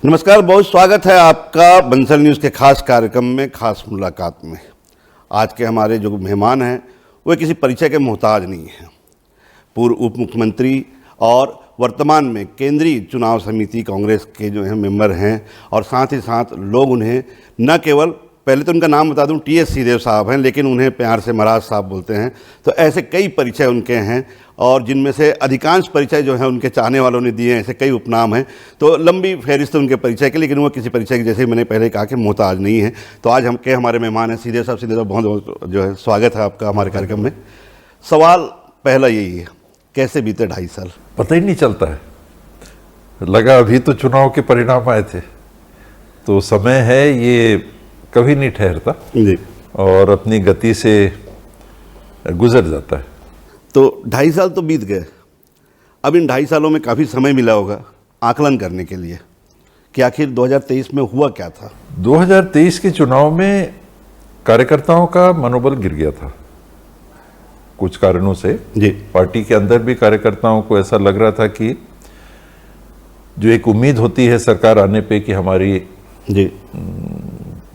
नमस्कार, बहुत स्वागत है आपका बंसल न्यूज़ के खास कार्यक्रम में, खास मुलाकात में। आज के हमारे जो मेहमान हैं वो किसी परिचय के मोहताज नहीं हैं। पूर्व उप मुख्यमंत्री और वर्तमान में केंद्रीय चुनाव समिति कांग्रेस के जो हैं मेंबर हैं, और साथ ही साथ लोग उन्हें न केवल, पहले तो उनका नाम बता दूं, टी.एस. सिंहदेव साहब हैं, लेकिन उन्हें प्यार से महाराज साहब बोलते हैं। तो ऐसे कई परिचय उनके हैं, और जिनमें से अधिकांश परिचय जो हैं उनके चाहने वालों ने दिए हैं। ऐसे कई उपनाम हैं, तो लंबी फहरिस्त उनके परिचय के, लेकिन वो किसी परिचय के, जैसे मैंने पहले कहा, कि मोहताज नहीं है। तो आज हमारे मेहमान हैं सिंहदेव साहब। सिंहदेव साहब, बहुत जो है स्वागत है आपका हमारे कार्यक्रम में। सवाल पहला यही है, कैसे बीते 2.5 साल? पता ही नहीं चलता है। लगा अभी तो चुनाव के परिणाम आए थे, तो समय है ये कभी नहीं ठहरता जी, और अपनी गति से गुजर जाता है। तो 2.5 साल तो बीत गए। अब इन 2.5 सालों में काफ़ी समय मिला होगा आकलन करने के लिए कि आखिर 2023 में हुआ क्या था। 2023 के चुनाव में कार्यकर्ताओं का मनोबल गिर गया था कुछ कारणों से। जी, पार्टी के अंदर भी कार्यकर्ताओं को ऐसा लग रहा था कि जो एक उम्मीद होती है सरकार आने पे कि हमारी जी,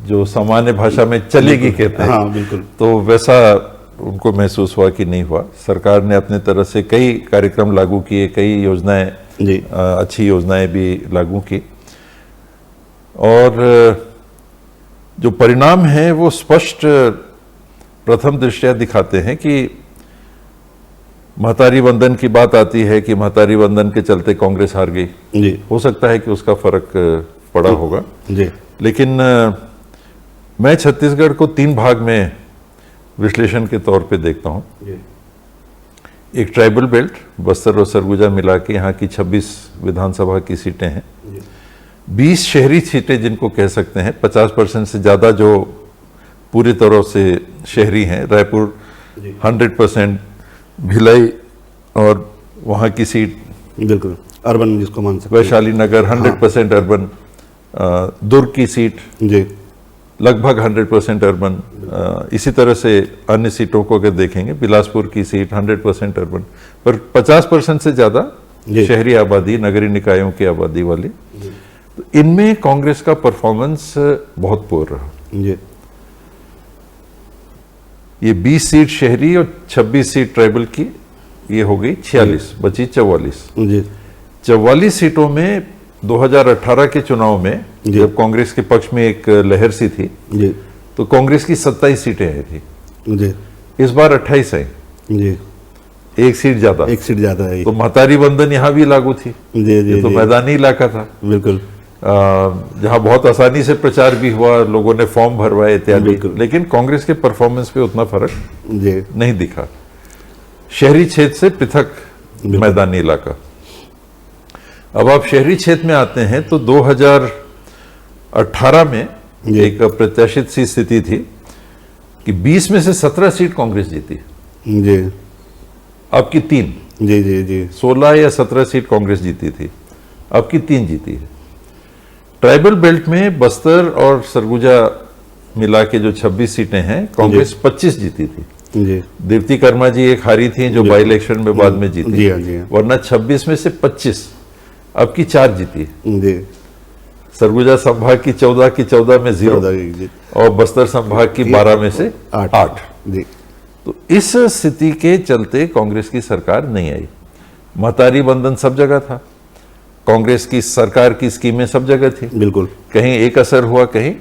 जो सामान्य भाषा में चलेगी कहते हैं, हाँ बिल्कुल, तो वैसा उनको महसूस हुआ कि नहीं हुआ। सरकार ने अपने तरफ से कई कार्यक्रम लागू किए, कई योजनाएं, जी, अच्छी योजनाएं भी लागू की, और जो परिणाम है वो स्पष्ट प्रथम दृष्टया दिखाते हैं कि महतारी वंदन की बात आती है कि महतारी वंदन के चलते कांग्रेस हार गई। जी, हो सकता है कि उसका फर्क पड़ा होगा, जी, लेकिन मैं छत्तीसगढ़ को 3 भाग में विश्लेषण के तौर पे देखता हूं। एक ट्राइबल बेल्ट, बस्तर और सरगुजा मिला के यहाँ की 26 विधानसभा की सीटें हैं। 20 शहरी सीटें जिनको कह सकते हैं, 50% से ज़्यादा जो पूरी तरह से शहरी हैं। रायपुर 100%, भिलाई और वहाँ की सीट बिल्कुल अर्बन जिसको मान सकते हैं, वैशाली नगर 100% अर्बन, दुर्ग की सीट जी, लगभग 100% अर्बन। इसी तरह से अन्य सीटों को अगर देखेंगे, बिलासपुर की सीट 100% अर्बन, पर 50% से ज़्यादा शहरी आबादी, नगरीय निकायों की आबादी वाली। तो इनमें कांग्रेस का परफॉर्मेंस बहुत पुअर रहा। जी, ये 20 सीट शहरी और 26 सीट ट्राइबल की, ये हो गई 46, बची 44। जी, 44 सीटों में 2018 के चुनाव में जब कांग्रेस के पक्ष में एक लहर सी थी, जी, तो कांग्रेस की 27 सीटें आई थी। जी, इस बार 28 आई, जी, एक सीट ज्यादा। एक सीट ज़्यादा है। तो महतारी वंदन यहाँ भी लागू थी। जी, जी, ये तो जी, मैदानी इलाका था, बिल्कुल, जहाँ बहुत आसानी से प्रचार भी हुआ, लोगों ने फॉर्म भरवाए इत्यादि, लेकिन कांग्रेस के परफॉर्मेंस पे उतना फर्क जी, नहीं दिखा। शहरी क्षेत्र से पृथक मैदानी इलाका। अब आप शहरी क्षेत्र में आते हैं तो 2018 में एक अप्रत्याशित सी स्थिति थी कि 20 में से 17 सीट कांग्रेस जीती, जी, अब की 3। जी, जी, जी, 16 या 17 सीट कांग्रेस जीती थी, अब की 3 जीती है। ट्राइबल बेल्ट में बस्तर और सरगुजा मिला के जो 26 सीटें हैं, कांग्रेस 25 जीती थी। जी, दीप्ति कर्मा जी एक हारी थी जो बाई इलेक्शन में बाद में जीती, जी, हाँ, जी, हाँ, वरना 26 में से 25, अब की 4 जीती। जी, सरगुजा संभाग की 14 की 14 में 0, जी, और बस्तर संभाग की 12 में से 8। जी, तो इस स्थिति के चलते कांग्रेस की सरकार नहीं आई। महतारी वंदन सब जगह था, कांग्रेस की सरकार की स्कीमें सब जगह थी, बिल्कुल, कहीं एक असर हुआ, कहीं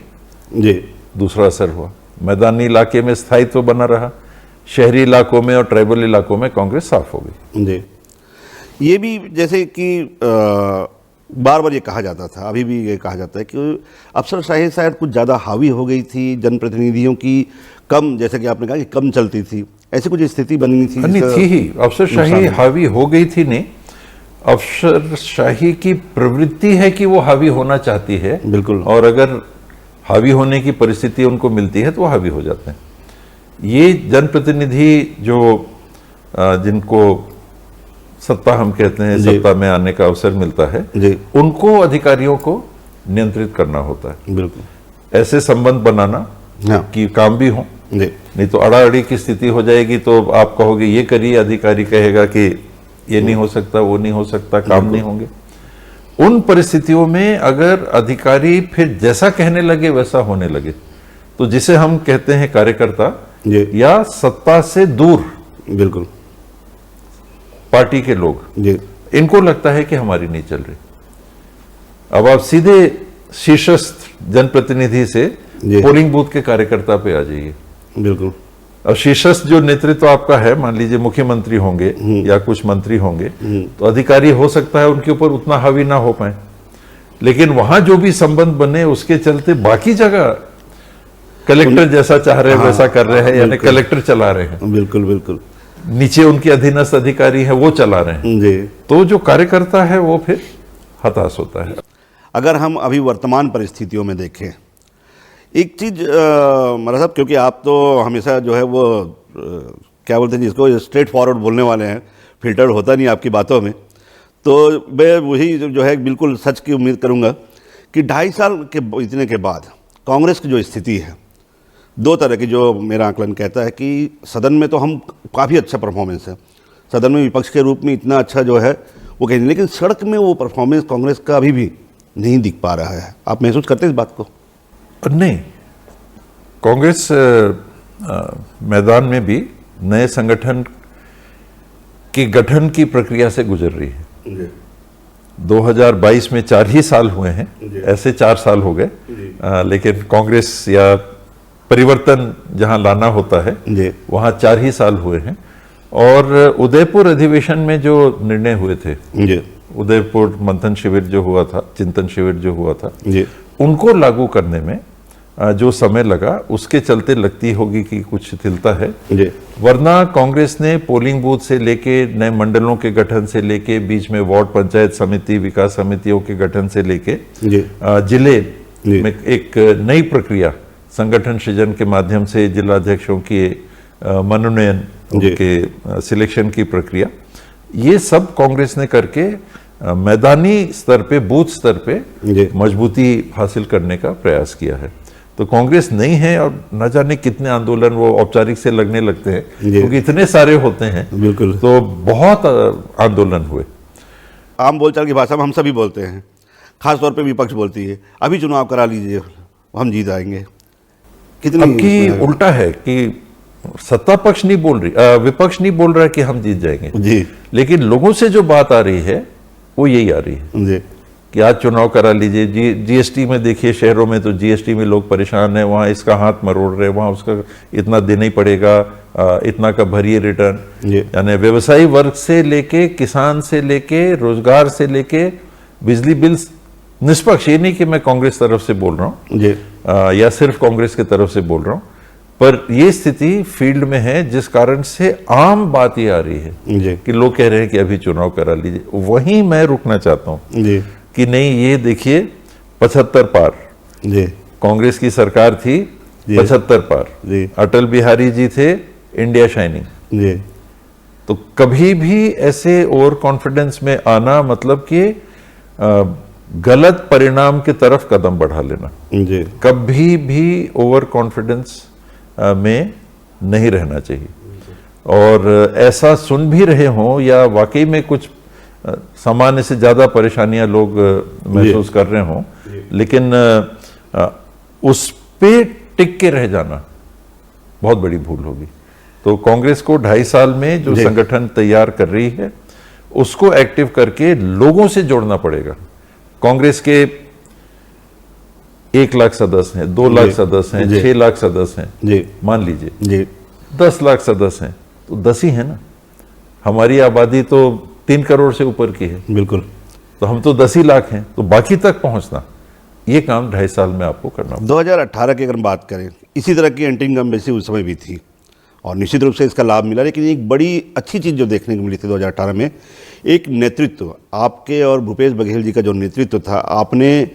जी, दूसरा असर हुआ। मैदानी इलाके में स्थायित्व बना रहा, शहरी इलाकों में और ट्राइबल इलाकों में कांग्रेस साफ हो गई। जी। ये भी जैसे कि बार बार ये कहा जाता था, अभी भी ये कहा जाता है कि अफसरशाही शायद कुछ ज़्यादा हावी हो गई थी, जनप्रतिनिधियों की कम, जैसे कि आपने कहा कि कम चलती थी, ऐसी कुछ स्थिति बनी थी? नहीं थी ही, अफसरशाही हावी हो गई थी नहीं, अफसरशाही की प्रवृत्ति है कि वो हावी होना चाहती है, बिल्कुल, और अगर हावी होने की परिस्थिति उनको मिलती है तो वो हावी हो जाते हैं। ये जनप्रतिनिधि जो जिनको सत्ता हम कहते हैं, सत्ता में आने का अवसर मिलता है, उनको अधिकारियों को नियंत्रित करना होता है। बिल्कुल, ऐसे संबंध बनाना कि काम भी हो, नहीं तो अड़ाअड़ी की स्थिति हो जाएगी। तो आप कहोगे ये करिए, अधिकारी कहेगा कि ये नहीं हो सकता, वो नहीं हो सकता, काम नहीं होंगे। उन परिस्थितियों में अगर अधिकारी फिर जैसा कहने लगे वैसा होने लगे, तो जिसे हम कहते हैं कार्यकर्ता जी या सत्ता से दूर बिल्कुल पार्टी के लोग, जी इनको लगता है कि हमारी नहीं चल रही। अब आप सीधे शीर्षस्थ जनप्रतिनिधि से जी। पोलिंग बूथ के कार्यकर्ता पे आ जाइए। बिल्कुल अब शीर्षस्थ जो नेतृत्व आपका है, मान लीजिए मुख्यमंत्री होंगे या कुछ मंत्री होंगे, तो अधिकारी हो सकता है उनके ऊपर उतना हावी ना हो पाए, लेकिन वहां जो भी संबंध बने उसके चलते बाकी जगह कलेक्टर जैसा चाह रहे हैं वैसा कर रहे हैं, यानी बिल्कुल। कलेक्टर चला रहे हैं, बिल्कुल बिल्कुल नीचे उनके अधीनस्थ अधिकारी है वो चला रहे हैं, जी। तो जो कार्यकर्ता है वो फिर हताश होता है। अगर हम अभी वर्तमान परिस्थितियों में देखें, एक चीज़ मेरा साहब, क्योंकि आप तो हमेशा जो है वो क्या बोलते हैं जिसको, स्ट्रेट फॉरवर्ड बोलने वाले हैं, फिल्टर होता नहीं आपकी बातों में, तो मैं वही जो है बिल्कुल सच की उम्मीद करूंगा कि 2.5 साल के इतने के बाद कांग्रेस की जो स्थिति है, दो तरह की, जो मेरा आकलन कहता है कि सदन में तो हम काफ़ी अच्छा परफॉर्मेंस है, सदन में विपक्ष के रूप में इतना अच्छा जो है वो कहीं नहीं, लेकिन सड़क में वो परफॉर्मेंस कांग्रेस का अभी भी नहीं दिख पा रहा है। आप महसूस करते हैं इस बात को? नहीं, कांग्रेस मैदान में भी नए संगठन के गठन की प्रक्रिया से गुजर रही है। 2022 में 4 ही साल हुए हैं, ऐसे 4 साल हो गए, लेकिन कांग्रेस या परिवर्तन जहां लाना होता है वहां 4 ही साल हुए हैं। और उदयपुर अधिवेशन में जो निर्णय हुए थे, उदयपुर मंथन शिविर जो हुआ था, चिंतन शिविर जो हुआ था, उनको लागू करने में जो समय लगा, उसके चलते लगती होगी कि कुछ शिथिलता है। वरना कांग्रेस ने पोलिंग बूथ से लेके नए मंडलों के गठन से लेके बीच में वार्ड पंचायत समिति, विकास समितियों के गठन से लेके जिले में एक नई प्रक्रिया, संगठन सृजन के माध्यम से जिलाध्यक्षों के मनोनयन, उनके सिलेक्शन की प्रक्रिया, ये सब कांग्रेस ने करके मैदानी स्तर पे, बूथ स्तर पे मजबूती हासिल करने का प्रयास किया है। तो कांग्रेस नहीं है, और न जाने कितने आंदोलन वो औपचारिक से लगने लगते हैं, क्योंकि इतने सारे होते हैं, बिल्कुल, तो बहुत आंदोलन हुए। आम बोलचाल की भाषा में हम सभी बोलते हैं, खासतौर पे विपक्ष बोलती है अभी चुनाव करा लीजिए हम जीत आएंगे। कितनी अब की उल्टा है कि सत्ता पक्ष नहीं बोल रही, विपक्ष नहीं बोल रहा है कि हम जीत जाएंगे जी, लेकिन लोगों से जो बात आ रही है वो यही आ रही है जी कि आज चुनाव करा लीजिए। जीएसटी में देखिए, शहरों में तो जीएसटी में लोग परेशान हैं, वहाँ इसका हाथ मरोड़ रहे, वहाँ उसका इतना देना ही पड़ेगा, इतना का भरिए रिटर्न। यानी व्यवसायी वर्ग से लेके, किसान से लेके, रोजगार से लेके, बिजली बिल निष्पक्ष, ये नहीं कि मैं कांग्रेस तरफ से बोल रहा हूँ या सिर्फ कांग्रेस की तरफ से बोल रहा हूँ, पर ये स्थिति फील्ड में है, जिस कारण से आम बात ये आ रही है कि लोग कह रहे हैं कि अभी चुनाव करा लीजिए। वहीं मैं रुकना चाहता हूँ कि नहीं, ये देखिए 75 पार कांग्रेस की सरकार थी, 75 पार अटल बिहारी जी थे, इंडिया शाइनिंग। तो कभी भी ऐसे ओवर कॉन्फिडेंस में आना मतलब कि गलत परिणाम की तरफ कदम बढ़ा लेना। कभी भी ओवर कॉन्फिडेंस में नहीं रहना चाहिए। और ऐसा सुन भी रहे हों या वाकई में कुछ सामान्य से ज्यादा परेशानियां लोग महसूस कर रहे हों, लेकिन उस पे टिक के रह जाना बहुत बड़ी भूल होगी। तो कांग्रेस को 2.5 साल में जो संगठन तैयार कर रही है, उसको एक्टिव करके लोगों से जोड़ना पड़ेगा। कांग्रेस के 1 लाख सदस्य हैं, 2 लाख सदस्य हैं, 6 लाख सदस्य हैं, मान लीजिए 10 लाख सदस्य हैं, तो 10 ही है ना। हमारी आबादी तो 3 करोड़ से ऊपर की है, बिल्कुल, तो हम तो 10 ही लाख हैं। तो बाकी तक पहुंचना, ये काम 2.5 साल में आपको करना। 2018 की अगर हम बात करें, इसी तरह की एंटी इनकम्बेंसी उस समय भी थी और निश्चित रूप से इसका लाभ मिला। लेकिन एक बड़ी अच्छी चीज़ जो देखने को मिली थी 2018 में, एक नेतृत्व आपके और भूपेश बघेल जी का जो नेतृत्व था, आपने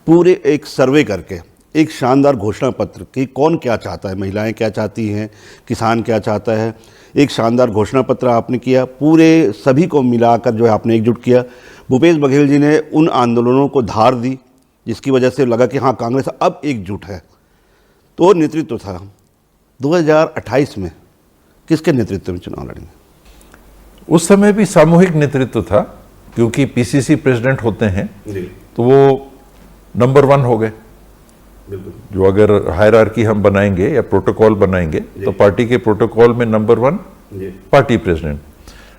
पूरे एक सर्वे करके एक शानदार घोषणा पत्र कि कौन क्या चाहता है, महिलाएं क्या चाहती हैं, किसान क्या चाहता है, एक शानदार घोषणा पत्र आपने किया, पूरे सभी को मिलाकर जो है आपने एकजुट किया। भूपेश बघेल जी ने उन आंदोलनों को धार दी, जिसकी वजह से लगा कि हाँ, कांग्रेस अब एकजुट है। तो वो नेतृत्व था। 2028 में किसके नेतृत्व में चुनाव लड़ेंगे? उस समय भी सामूहिक नेतृत्व था, क्योंकि पीसीसी प्रेसिडेंट होते हैं जी तो वो नंबर 1 हो गए। बिल्कुल जो अगर हायरार्की हम बनाएंगे या प्रोटोकॉल बनाएंगे तो पार्टी के प्रोटोकॉल में नंबर 1 जी पार्टी प्रेसिडेंट।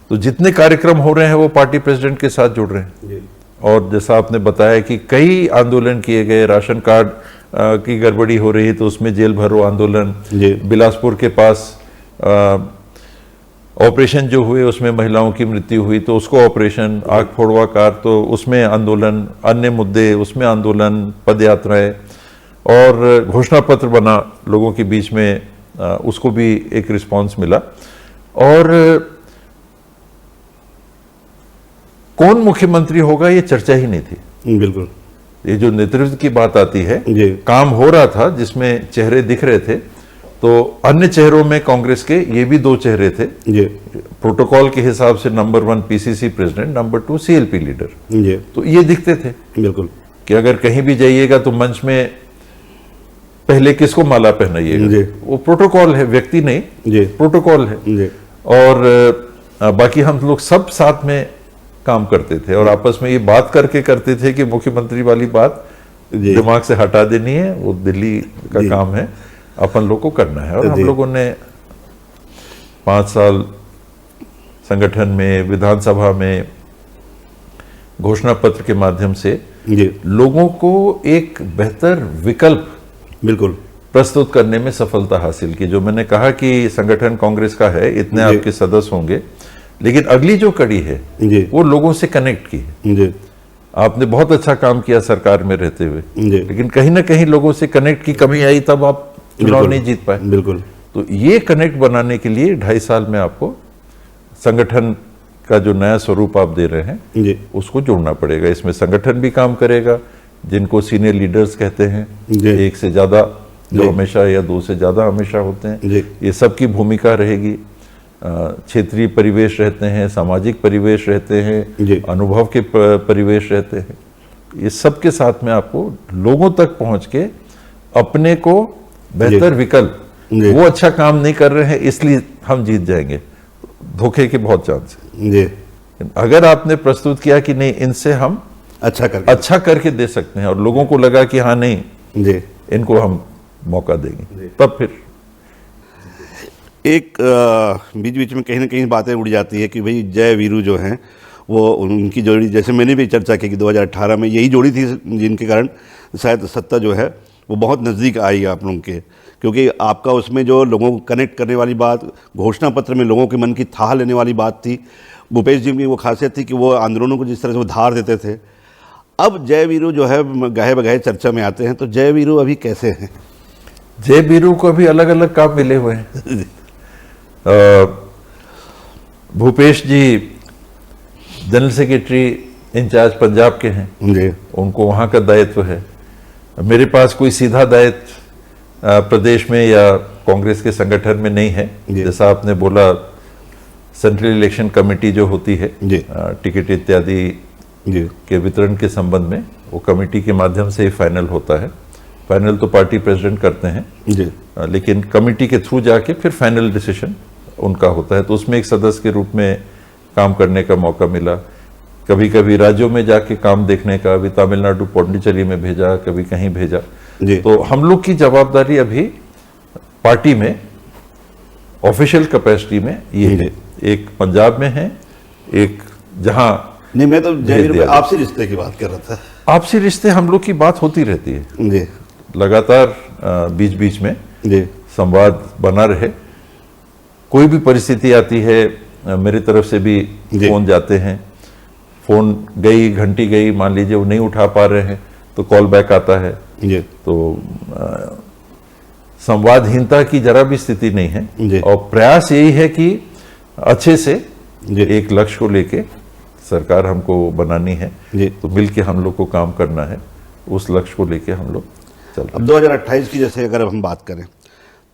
तो जितने कार्यक्रम हो रहे हैं वो पार्टी प्रेसिडेंट के साथ जुड़ रहे हैं। जी और जैसा आपने बताया कि कई आंदोलन किए गए, राशन कार्ड की गड़बड़ी हो रही तो उसमें जेल भरो आंदोलन, जी बिलासपुर के पास ऑपरेशन जो हुए उसमें महिलाओं की मृत्यु हुई तो उसको ऑपरेशन, आग फोड़वा कार तो उसमें आंदोलन, अन्य मुद्दे उसमें आंदोलन, पद यात्राएं और घोषणा पत्र बना लोगों के बीच में, उसको भी एक रिस्पांस मिला। और कौन मुख्यमंत्री होगा ये चर्चा ही नहीं थी। बिल्कुल ये जो नेतृत्व की बात आती है, जी काम हो रहा था जिसमें चेहरे दिख रहे थे, तो अन्य चेहरों में कांग्रेस के ये भी 2 चेहरे थे। जी प्रोटोकॉल के हिसाब से number 1 PCC president, number 2 CLP leader, जी तो ये दिखते थे बिल्कुल कि अगर कहीं भी जाइएगा तो मंच में पहले किसको माला जी। पहनाइएगा, वो प्रोटोकॉल है, व्यक्ति नहीं, जी प्रोटोकॉल है। जी और बाकी हम लोग सब साथ में काम करते थे और आपस में ये बात करके करते थे कि मुख्यमंत्री वाली बात जी दिमाग से हटा देनी है, वो दिल्ली का जी। काम है, अपन लोग को करना है। और हम जी। लोगों ने 5 साल संगठन में, विधानसभा में घोषणा पत्र के माध्यम से जी लोगों को एक बेहतर विकल्प बिल्कुल प्रस्तुत करने में सफलता हासिल की। जो मैंने कहा कि संगठन कांग्रेस का है, इतने जी। आपके सदस्य होंगे, लेकिन अगली जो कड़ी है जी वो लोगों से कनेक्ट की है। जी आपने बहुत अच्छा काम किया सरकार में रहते हुए, जी लेकिन कहीं ना कहीं लोगों से कनेक्ट की कमी आई, तब आप चुनाव बिल्कुल। नहीं जीत पाए। बिल्कुल तो ये कनेक्ट बनाने के लिए 2.5 साल में आपको संगठन का जो नया स्वरूप आप दे रहे हैं जी उसको जोड़ना पड़ेगा। इसमें संगठन भी काम करेगा, जिनको सीनियर लीडर्स कहते हैं, जी। 1 से ज्यादा जो जी। हमेशा या 2 से ज्यादा हमेशा होते हैं, जी ये सबकी भूमिका रहेगी। क्षेत्रीय परिवेश रहते हैं, सामाजिक परिवेश रहते हैं, जी। अनुभव के परिवेश रहते हैं, ये सबके साथ में आपको लोगों तक पहुंच के अपने को बेहतर विकल्प, जी। वो अच्छा काम नहीं कर रहे हैं इसलिए हम जीत जाएंगे, धोखे के बहुत चांस है। जी अगर आपने प्रस्तुत किया कि नहीं, इनसे हम अच्छा करके दे सकते हैं और लोगों को लगा कि हाँ नहीं, जी इनको हम मौका देंगे, तब फिर एक बीच बीच में कहीं ना कहीं बातें उड़ जाती है कि भाई जय वीरू जो हैं वो उनकी जोड़ी, जैसे मैंने भी चर्चा की कि 2018 में यही जोड़ी थी जिनके कारण शायद सत्ता जो है वो बहुत नज़दीक आई आप लोगों के, क्योंकि आपका उसमें जो लोगों को कनेक्ट करने वाली बात, घोषणा पत्र में लोगों के मन की थाह लेने वाली बात थी। भूपेश जी की वो खासियत थी कि वो आंदोलनों को जिस तरह से वो धार देते थे। अब जय वीरू जो है गहे बगहे चर्चा में आते हैं, तो जय वीरू अभी कैसे हैं? जय वीरू को भी अलग अलग काम मिले हुए हैं। भूपेश जी जनरल सेक्रेटरी इंचार्ज पंजाब के हैं, जी उनको वहाँ का दायित्व है। मेरे पास कोई सीधा दायित्व प्रदेश में या कांग्रेस के संगठन में नहीं है। जी। जैसा आपने बोला, सेंट्रल इलेक्शन कमेटी जो होती है जी टिकट इत्यादि जी के वितरण के संबंध में, वो कमेटी के माध्यम से ही फाइनल होता है। फाइनल तो पार्टी प्रेसिडेंट करते हैं, जी लेकिन कमेटी के थ्रू जाके फिर फाइनल डिसीजन उनका होता है। तो उसमें एक सदस्य के रूप में काम करने का मौका मिला। कभी कभी राज्यों में जाके काम देखने का, अभी तमिलनाडु पौंडीचेरी में भेजा, कभी कहीं भेजा। जी तो हम लोग की जवाबदारी अभी पार्टी में ऑफिशियल कैपेसिटी में ये है, एक पंजाब में है, एक जहां नहीं, मैं तो जय वीरू दिया पे आपसी रिश्ते की बात कर रहा था। आपसी रिश्ते हम लोग की बात होती रहती है जी लगातार, बीच बीच में जी संवाद बना रहे। कोई भी परिस्थिति आती है, मेरी तरफ से भी जी। फोन जाते हैं, फोन गई, घंटी गई, मान लीजिए वो नहीं उठा पा रहे हैं तो कॉल बैक आता है। जी तो संवादहीनता की जरा भी स्थिति नहीं जी। है और प्रयास यही है कि अच्छे से जी एक लक्ष्य को लेके सरकार हमको बनानी है, जी तो मिलके हम लोग को काम करना है, उस लक्ष्य को लेके हम लोग चल। अब 2028 की जैसे अगर हम बात करें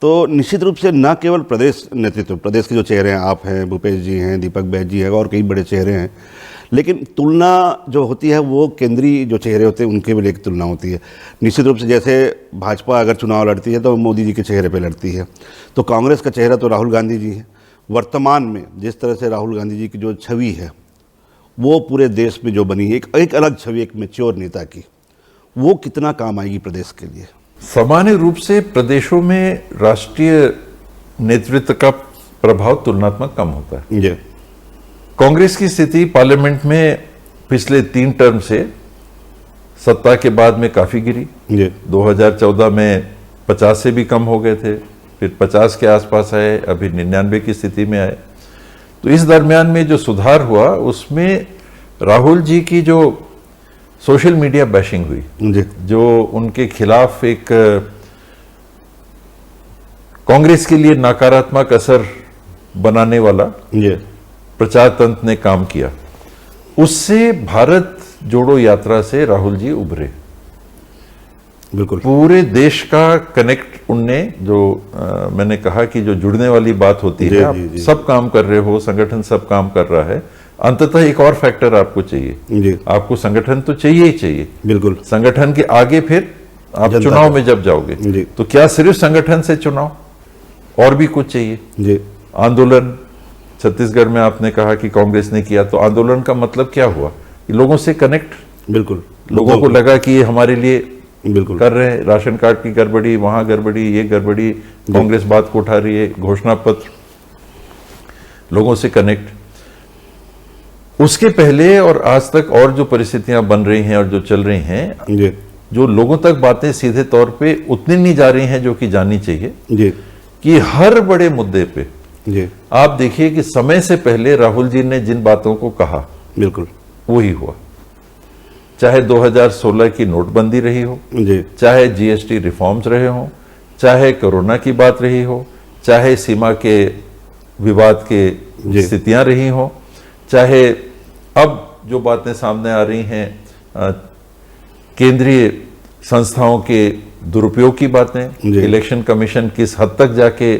तो निश्चित रूप से न केवल प्रदेश नेतृत्व, प्रदेश के जो चेहरे हैं, आप हैं, भूपेश जी हैं, दीपक बैज जी हैं और कई बड़े चेहरे हैं, लेकिन तुलना जो होती है वो केंद्रीय जो चेहरे होते हैं उनके भी लेकर तुलना होती है। निश्चित रूप से जैसे भाजपा अगर चुनाव लड़ती है तो मोदी जी के चेहरे पे लड़ती है, तो कांग्रेस का चेहरा तो राहुल गांधी जी हैं। वर्तमान में जिस तरह से राहुल गांधी जी की जो छवि है वो पूरे देश में जो बनी है एक अलग छवि, एक मैच्योर नेता की, वो कितना काम आएगी प्रदेश के लिए? सामान्य रूप से प्रदेशों में राष्ट्रीय नेतृत्व का प्रभाव तुलनात्मक कम होता है। जी कांग्रेस की स्थिति पार्लियामेंट में पिछले 3 टर्म से सत्ता के बाद में काफी गिरी। जी 2014 में 50 से भी कम हो गए थे, फिर 50 के आसपास आए, अभी 99 की स्थिति में आए। तो इस दरमियान में जो सुधार हुआ उसमें राहुल जी की जो सोशल मीडिया बैशिंग हुई, जी जो उनके खिलाफ एक कांग्रेस के लिए नकारात्मक असर बनाने वाला जी प्रचार तंत्र ने काम किया, उससे भारत जोड़ो यात्रा से राहुल जी उभरे। बिल्कुल पूरे देश का कनेक्ट उनने जो मैंने कहा कि जो जुड़ने वाली बात होती जी, है, आप जी, जी। सब काम कर रहे हो, संगठन सब काम कर रहा है, अंततः एक और फैक्टर आपको चाहिए। जी आपको संगठन तो चाहिए ही चाहिए। बिल्कुल संगठन के आगे फिर आप जनता चुनाव का। में जब जाओगे जी। तो क्या सिर्फ संगठन से चुनाव, और भी कुछ चाहिए। जी आंदोलन छत्तीसगढ़ में आपने कहा कि कांग्रेस ने किया, तो आंदोलन का मतलब क्या हुआ कि लोगों से कनेक्ट, बिल्कुल लोगों को लगा कि ये हमारे लिए बिल्कुल कर रहे हैं। राशन कार्ड की गड़बड़ी, वहां गड़बड़ी, ये गड़बड़ी, कांग्रेस बात को उठा रही है, घोषणा पत्र, लोगों से कनेक्ट। उसके पहले और आज तक और जो परिस्थितियां बन रही हैं और जो चल रही हैं, जी जो लोगों तक बातें सीधे तौर पे उतनी नहीं जा रही हैं जो कि जानी चाहिए, जी कि हर बड़े मुद्दे पे जी आप देखिए कि समय से पहले राहुल जी ने जिन बातों को कहा बिल्कुल वही हुआ। चाहे 2016 की नोटबंदी रही हो, जी चाहे जीएसटी रिफॉर्म्स रहे हों, चाहे कोरोना की बात रही हो, चाहे सीमा के विवाद के जी। स्थितियां रही हों, चाहे अब जो बातें सामने आ रही हैं केंद्रीय संस्थाओं के दुरुपयोग की बातें, जी। इलेक्शन कमीशन किस हद तक जाके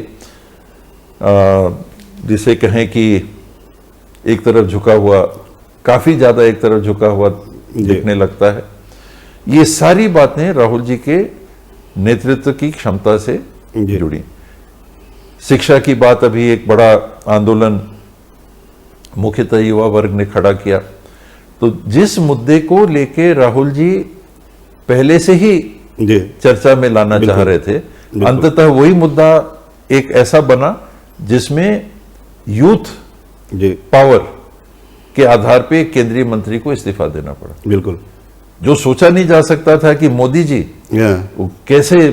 जिसे कहें कि एक तरफ झुका हुआ, काफी ज्यादा एक तरफ झुका हुआ दिखने लगता है। ये सारी बातें राहुल जी के नेतृत्व की क्षमता से जी। जुड़ी। शिक्षा की बात, अभी एक बड़ा आंदोलन मुख्यतः युवा वर्ग ने खड़ा किया, तो जिस मुद्दे को लेके राहुल जी पहले से ही जी चर्चा में लाना चाह रहे थे, अंततः वही मुद्दा एक ऐसा बना जिसमें यूथ जी पावर के आधार पे केंद्रीय मंत्री को इस्तीफा देना पड़ा। बिल्कुल जो सोचा नहीं जा सकता था कि मोदी जी वो कैसे,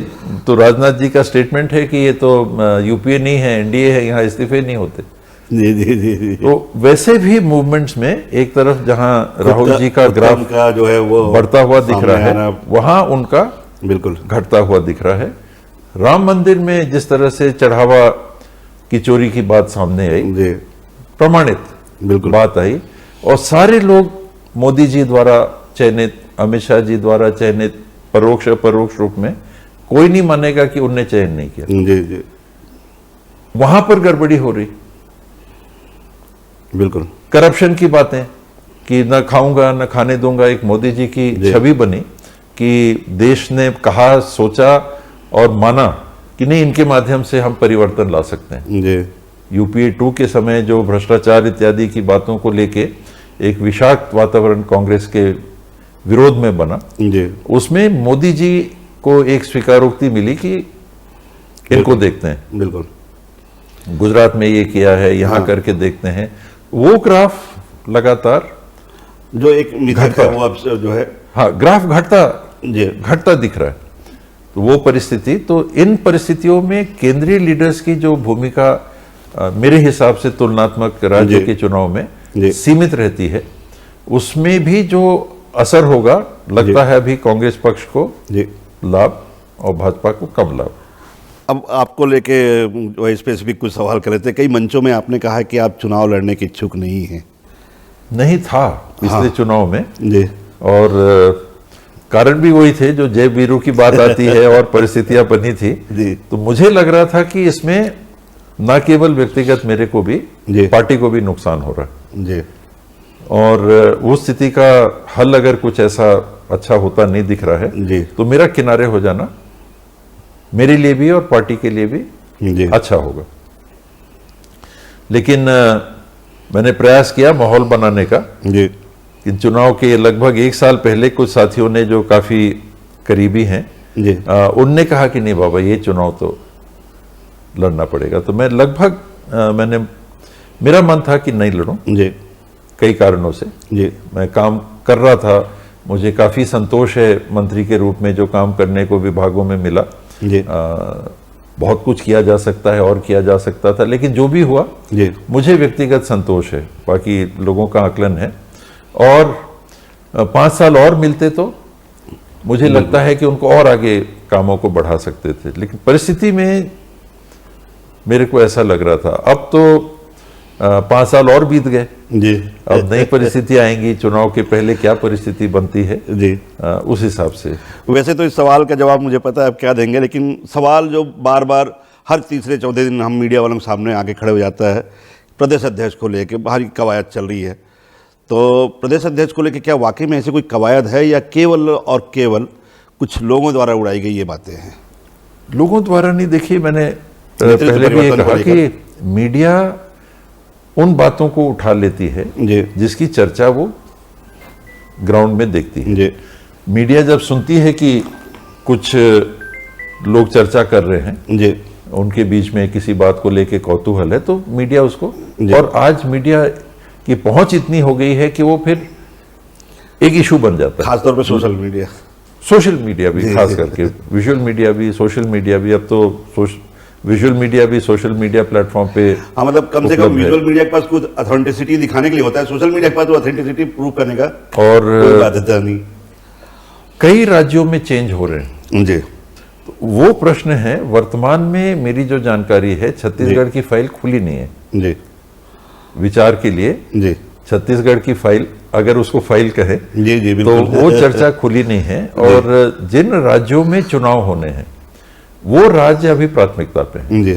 तो राजनाथ जी का स्टेटमेंट है कि ये तो यूपीए नहीं है, एनडीए है, यहाँ इस्तीफे नहीं होते। जी जी जी जी तो वैसे भी मूवमेंट्स में एक तरफ जहां राहुल जी का ग्राफ का जो है वो बढ़ता हुआ दिख सामने रहा आ है, रहा वहां उनका बिल्कुल घटता हुआ दिख रहा है। राम मंदिर में जिस तरह से चढ़ावा की चोरी की बात सामने आई, जी प्रमाणित बिल्कुल बात आई, और सारे लोग मोदी जी द्वारा चयनित, अमित शाह जी द्वारा चयनित, परोक्ष अपरोक्ष रूप में, कोई नहीं मानेगा कि उनने चयन नहीं किया। जी जी वहां पर गड़बड़ी हो रही। बिल्कुल करप्शन की बातें कि न खाऊंगा न खाने दूंगा, एक मोदी जी की छवि बनी कि देश ने कहा, सोचा और माना कि नहीं, इनके माध्यम से हम परिवर्तन ला सकते हैं। जी यूपीए 2 के समय जो भ्रष्टाचार इत्यादि की बातों को लेके एक विषाक्त वातावरण कांग्रेस के विरोध में बना, जी उसमें मोदी जी को एक स्वीकारोक्ति मिली कि इनको देखते हैं, बिल्कुल गुजरात में ये किया है, यहाँ करके देखते हैं। वो ग्राफ लगातार जो एक मिथक है वो अब जो है हाँ ग्राफ जी घटता दिख रहा है। तो वो परिस्थिति, तो इन परिस्थितियों में केंद्रीय लीडर्स की जो भूमिका मेरे हिसाब से तुलनात्मक राज्य जी। के चुनाव में जी। सीमित रहती है। उसमें भी जो असर होगा, लगता है अभी कांग्रेस पक्ष को जी लाभ और भाजपा को कम लाभ। अब आपको लेके जो स्पेसिफिक कुछ सवाल कर रहे थे, कई मंचों में आपने कहा कि आप चुनाव लड़ने के इच्छुक नहीं हैं। नहीं था पिछले चुनाव में, जी और कारण भी वही थे जो जय वीरू की बात आती है और परिस्थितियां बनी थी। जी तो मुझे लग रहा था कि इसमें न केवल व्यक्तिगत मेरे को भी, जी। पार्टी को भी नुकसान हो रहा है, जी और उस स्थिति का हल अगर कुछ ऐसा अच्छा होता नहीं दिख रहा है, जी तो मेरा किनारे हो जाना मेरे लिए भी और पार्टी के लिए भी जी अच्छा होगा। लेकिन मैंने प्रयास किया माहौल बनाने का। जी कि चुनाव के लगभग 1 साल पहले कुछ साथियों ने जो काफी करीबी हैं जी उनने कहा कि नहीं बाबा ये चुनाव तो लड़ना पड़ेगा, तो मैं लगभग मेरा मन था कि नहीं लड़ूं जी कई कारणों से। जी मैं काम कर रहा था, मुझे काफी संतोष है मंत्री के रूप में जो काम करने को विभागों में मिला। जी बहुत कुछ किया जा सकता है और किया जा सकता था, लेकिन जो भी हुआ जी मुझे व्यक्तिगत संतोष है, बाकी लोगों का आकलन है। और 5 साल और मिलते तो मुझे लगता है कि उनको और आगे कामों को बढ़ा सकते थे, लेकिन परिस्थिति में मेरे को ऐसा लग रहा था अब तो 5 साल और बीत गए, जी अब नई परिस्थिति आएंगी, चुनाव के पहले क्या परिस्थिति बनती है जी उस हिसाब से। वैसे तो इस सवाल का जवाब मुझे पता है आप क्या देंगे, लेकिन सवाल जो बार बार हर तीसरे चौथे दिन हम मीडिया वालों के सामने आके खड़े हो जाता है, प्रदेश अध्यक्ष को लेकर भारी कवायद चल रही है, तो प्रदेश अध्यक्ष को लेकर क्या वाकई में ऐसी कोई कवायद है या केवल और केवल कुछ लोगों द्वारा उड़ाई गई ये बातें हैं? लोगों द्वारा नहीं, देखिए मैंने नेतृत्व पहले भी ये परिवर्तन को कहा कि मीडिया उन बातों को उठा लेती है जी जिसकी चर्चा वो ग्राउंड में देखती है। जी मीडिया जब सुनती है कि कुछ लोग चर्चा कर रहे हैं, जी उनके बीच में किसी बात को लेके कौतूहल है, तो मीडिया उसको, जी। और आज मीडिया की पहुंच इतनी हो गई है कि वो फिर एक इशू बन जाता है। खासतौर पे सोशल मीडिया, सोशल मीडिया भी, खास करके विजुअल मीडिया भी, सोशल मीडिया भी, अब तो विजुअल मीडिया भी सोशल मीडिया प्लेटफॉर्म पे। हाँ मतलब कम से कम उपलब्ध है। विजुअल मीडिया के पास कुछ ऑथेंटिसिटी दिखाने के लिए होता है, सोशल मीडिया के पास तो ऑथेंटिसिटी प्रूव करने का और कोई बाध्यता नहीं। कई राज्यों में चेंज हो रहे हैं, जी तो वो प्रश्न है। वर्तमान में मेरी जो जानकारी है, छत्तीसगढ़ की फाइल खुली नहीं है जी विचार के लिए। जी छत्तीसगढ़ की फाइल, अगर उसको फाइल कहे जी जी तो बिल्कुल वो चर्चा खुली नहीं है। और जिन राज्यों में चुनाव होने हैं वो राज्य अभी प्राथमिकता पे हैं। जी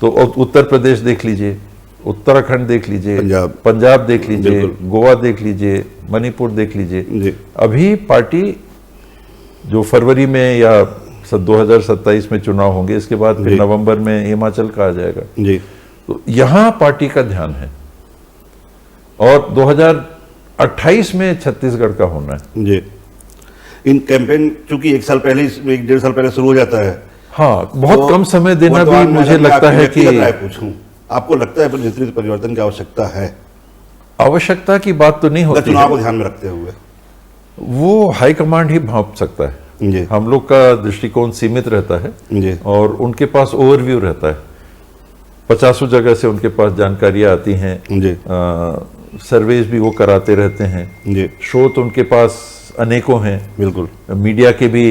तो उत्तर प्रदेश देख लीजिए, उत्तराखंड देख लीजिए, पंजाब देख लीजिए, बिल्कुल। गोवा देख लीजिए, मणिपुर देख लीजिए। जी अभी पार्टी जो फरवरी में या 2027 में चुनाव होंगे, इसके बाद फिर जी। नवंबर में हिमाचल का आ जाएगा, जी तो यहां पार्टी का ध्यान है। और 2028 में छत्तीसगढ़ का होना है। जी इन कैंपेन चूंकि 1 साल पहले, 1-1.5 साल पहले शुरू हो जाता है, हाँ, बहुत तो कम समय देना भी वर्तमान में मुझे अगर मैं लगता आपकी है कि व्यक्तिगत राय पूछूं, आपको लगता है नेतृत्व परिवर्तन की आवश्यकता है आवश्यकता की बात तो नहीं होती चुनाव है, को ध्यान में रखते हुए? वो हाईकमांड ही भांप सकता है। जी हम लोग का दृष्टिकोण सीमित रहता है जी और उनके पास ओवरव्यू रहता है। 50 जगह से उनके पास जानकारियां आती हैं, जी सर्वेज भी वो कराते रहते हैं, जी स्रोत उनके पास अनेकों हैं, बिल्कुल मीडिया के भी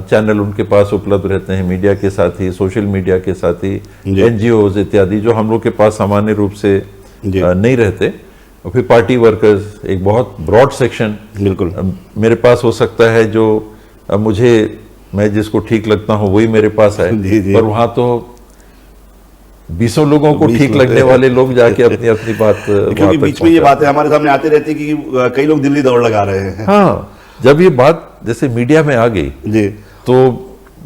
चैनल उनके पास उपलब्ध रहते हैं, मीडिया के साथ ही सोशल मीडिया के साथ ही जी। एनजीओज इत्यादि, जो हम लोग के पास सामान्य रूप से जी नहीं रहते। और फिर पार्टी वर्कर्स, एक बहुत ब्रॉड सेक्शन बिल्कुल मेरे पास हो सकता है, जो मैं जिसको ठीक लगता हूँ वही मेरे पास जी, है, जी। पर वहां तो 20 लोगों को 20 ठीक लोग लगने हैं। वाले लोग जाके अपनी अपनी बात क्योंकि वहां तक बीच में ये पहुंचाते बातें हमारे सामने आती रहती कि कई लोग दिल्ली दौड़ लगा रहे हैं। हैं। हाँ, जब ये बात जैसे मीडिया में आ गई जी तो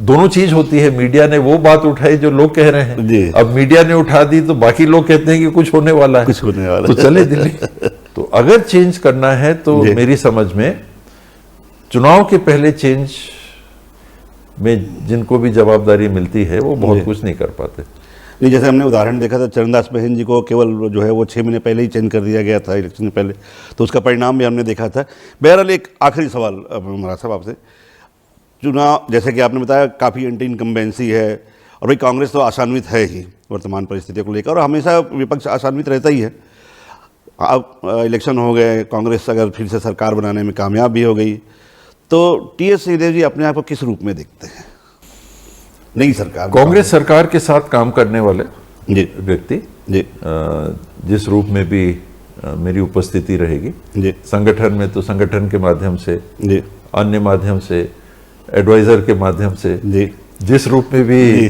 दोनों चीज होती है। मीडिया ने वो बात उठाई जो लोग कह रहे जी। हैं, अब मीडिया ने उठा दी तो बाकी लोग कहते हैं कि कुछ होने वाला है, कुछ होने वाला तो चले दिल्ली। तो अगर चेंज करना है तो जी। मेरी समझ में चुनाव के पहले चेंज में जिनको भी जवाबदारी मिलती है वो बहुत जी। कुछ नहीं कर पाते। नहीं, जैसे हमने उदाहरण देखा था, चरणदास बहन जी को केवल जो है वो 6 महीने पहले ही चेंज कर दिया गया था इलेक्शन से पहले, तो उसका परिणाम भी हमने देखा था। बहरहाल एक आखिरी सवाल महाराज साहब आपसे, चुनाव जैसे कि आपने बताया काफ़ी एंटी इनकम्बेंसी है, और भाई कांग्रेस तो आशान्वित है ही वर्तमान परिस्थितियों को लेकर, और हमेशा विपक्ष आशान्वित रहता ही है। अब इलेक्शन हो गए, कांग्रेस अगर फिर से सरकार बनाने में कामयाब भी हो गई, तो टीएस सिंहदेव जी अपने आप को किस रूप में देखते हैं नई सरकार? कांग्रेस सरकार के साथ काम करने वाले जी व्यक्ति, जी जिस रूप में भी मेरी उपस्थिति रहेगी जी संगठन में, तो संगठन के माध्यम से, जी अन्य माध्यम से, एडवाइजर के माध्यम से, जी जिस रूप में भी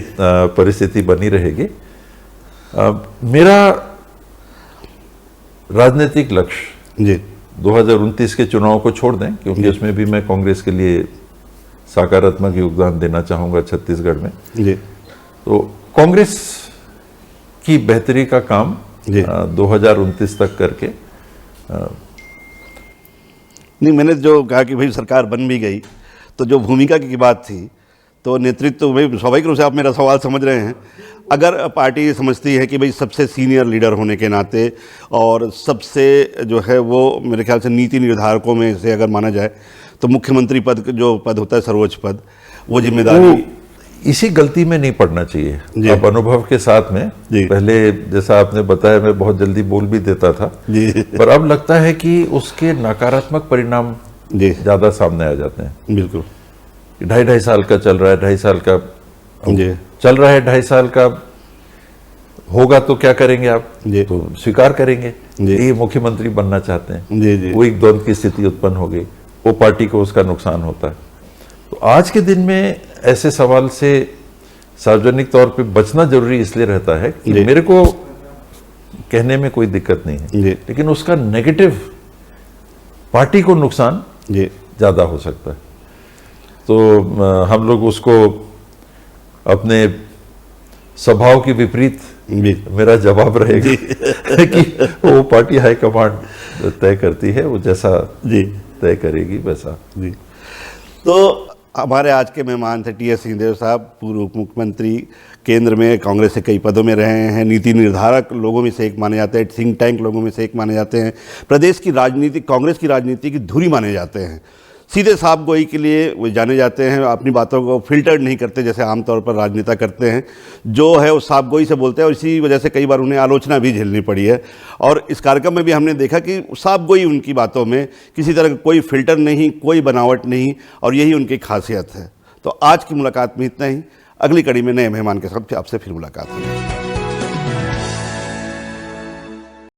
परिस्थिति बनी रहेगी, मेरा राजनीतिक लक्ष्य जी 2029 के चुनाव को छोड़ दें, क्योंकि उसमें भी मैं कांग्रेस के लिए सकारात्मक योगदान देना चाहूंगा छत्तीसगढ़ में। जी तो कांग्रेस की बेहतरी का काम जी। 2029 तक करके। नहीं, मैंने जो कहा कि भाई सरकार बन भी गई, तो जो भूमिका की बात थी, तो नेतृत्व भाई स्वाभाविक रूप से आप मेरा सवाल समझ रहे हैं। अगर पार्टी ये समझती है कि भाई सबसे सीनियर लीडर होने के नाते और सबसे जो है वो मेरे ख्याल से नीति निर्धारकों में से अगर माना जाए तो मुख्यमंत्री पद जो पद होता है सर्वोच्च पद, वो जिम्मेदारी इसी गलती में नहीं पड़ना चाहिए। जी। अब अनुभव के साथ में जी। पहले जैसा आपने बताया मैं बहुत जल्दी बोल भी देता था जी। पर अब लगता है कि उसके नकारात्मक परिणाम जी ज्यादा सामने आ जाते हैं। बिल्कुल। 2.5 साल का चल रहा है, 2.5 साल का जी चल रहा है, 2.5 साल का होगा तो क्या करेंगे आप? जी। तो स्वीकार करेंगे जी। ये मुख्यमंत्री बनना चाहते हैं। जी जी वो एक द्वंद की स्थिति उत्पन्न हो गई, वो पार्टी को उसका नुकसान होता है। तो आज के दिन में ऐसे सवाल से सार्वजनिक तौर पे बचना जरूरी इसलिए रहता है कि जी। मेरे को कहने में कोई दिक्कत नहीं है, जी। लेकिन उसका नेगेटिव पार्टी को नुकसान जी ज्यादा हो सकता है। तो हम लोग उसको अपने स्वभाव के विपरीत जी मेरा जवाब रहेगा कि वो पार्टी हाईकमांड तय करती है, वो जैसा जी तय करेगी वैसा। जी। तो हमारे आज के मेहमान थे टी एस सिंहदेव साहब, पूर्व उप मुख्यमंत्री, केंद्र में कांग्रेस से कई पदों में रहे हैं, नीति निर्धारक लोगों में से एक माने जाते हैं, थिंक टैंक लोगों में से एक माने जाते हैं, प्रदेश की राजनीति, कांग्रेस की राजनीति की धुरी माने जाते हैं, सीधे साफ गोई के लिए वो जाने जाते हैं, अपनी बातों को फिल्टर नहीं करते जैसे आमतौर पर राजनेता करते हैं, जो है वो साफ गोई से बोलते हैं और इसी वजह से कई बार उन्हें आलोचना भी झेलनी पड़ी है। और इस कार्यक्रम में भी हमने देखा कि साफ गोई उनकी बातों में, किसी तरह का कोई फिल्टर नहीं, कोई बनावट नहीं, और यही उनकी खासियत है। तो आज की मुलाकात में इतना ही। अगली कड़ी में नए मेहमान के साथ आपसे फिर मुलाकात होगी।